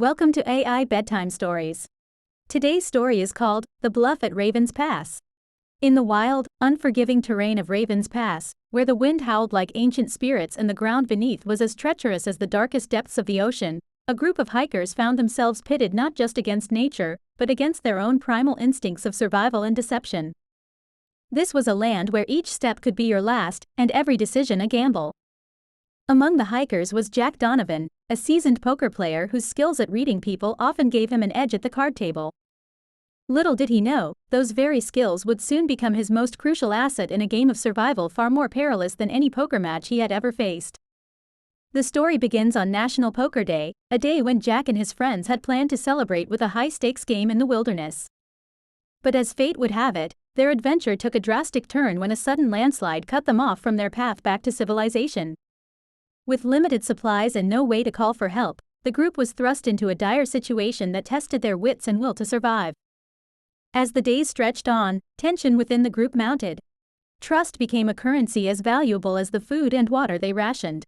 Welcome to AI Bedtime Stories. Today's story is called The Bluff at Raven's Pass. In the wild, unforgiving terrain of Raven's Pass, where the wind howled like ancient spirits and the ground beneath was as treacherous as the darkest depths of the ocean, a group of hikers found themselves pitted not just against nature, but against their own primal instincts of survival and deception. This was a land where each step could be your last, and every decision a gamble. Among the hikers was Jack Donovan, a seasoned poker player whose skills at reading people often gave him an edge at the card table. Little did he know, those very skills would soon become his most crucial asset in a game of survival far more perilous than any poker match he had ever faced. The story begins on National Poker Day, a day when Jack and his friends had planned to celebrate with a high-stakes game in the wilderness. But as fate would have it, their adventure took a drastic turn when a sudden landslide cut them off from their path back to civilization. With limited supplies and no way to call for help, the group was thrust into a dire situation that tested their wits and will to survive. As the days stretched on, tension within the group mounted. Trust became a currency as valuable as the food and water they rationed.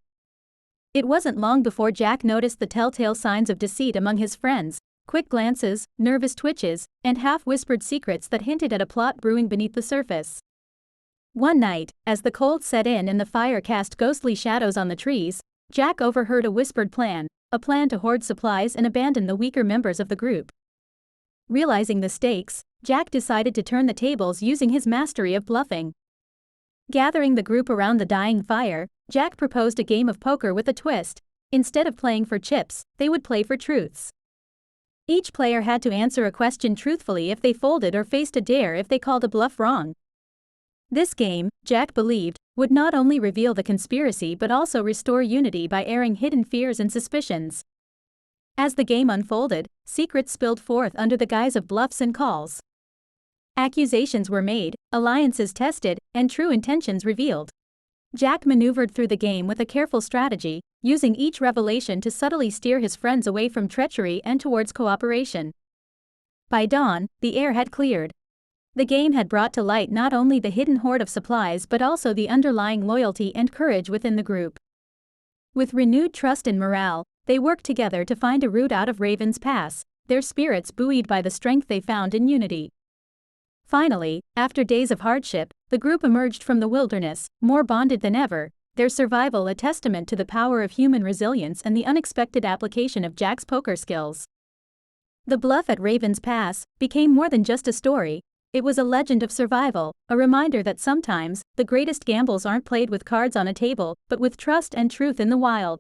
It wasn't long before Jack noticed the telltale signs of deceit among his friends: quick glances, nervous twitches, and half-whispered secrets that hinted at a plot brewing beneath the surface. One night, as the cold set in and the fire cast ghostly shadows on the trees, Jack overheard a whispered plan, a plan to hoard supplies and abandon the weaker members of the group. Realizing the stakes, Jack decided to turn the tables using his mastery of bluffing. Gathering the group around the dying fire, Jack proposed a game of poker with a twist. Instead of playing for chips, they would play for truths. Each player had to answer a question truthfully if they folded or faced a dare if they called a bluff wrong. This game, Jack believed, would not only reveal the conspiracy but also restore unity by airing hidden fears and suspicions. As the game unfolded, secrets spilled forth under the guise of bluffs and calls. Accusations were made, alliances tested, and true intentions revealed. Jack maneuvered through the game with a careful strategy, using each revelation to subtly steer his friends away from treachery and towards cooperation. By dawn, the air had cleared. The game had brought to light not only the hidden hoard of supplies but also the underlying loyalty and courage within the group. With renewed trust and morale, they worked together to find a route out of Raven's Pass, their spirits buoyed by the strength they found in unity. Finally, after days of hardship, the group emerged from the wilderness, more bonded than ever, their survival a testament to the power of human resilience and the unexpected application of Jack's poker skills. The Bluff at Raven's Pass became more than just a story. It was a legend of survival, a reminder that sometimes, the greatest gambles aren't played with cards on a table, but with trust and truth in the wild.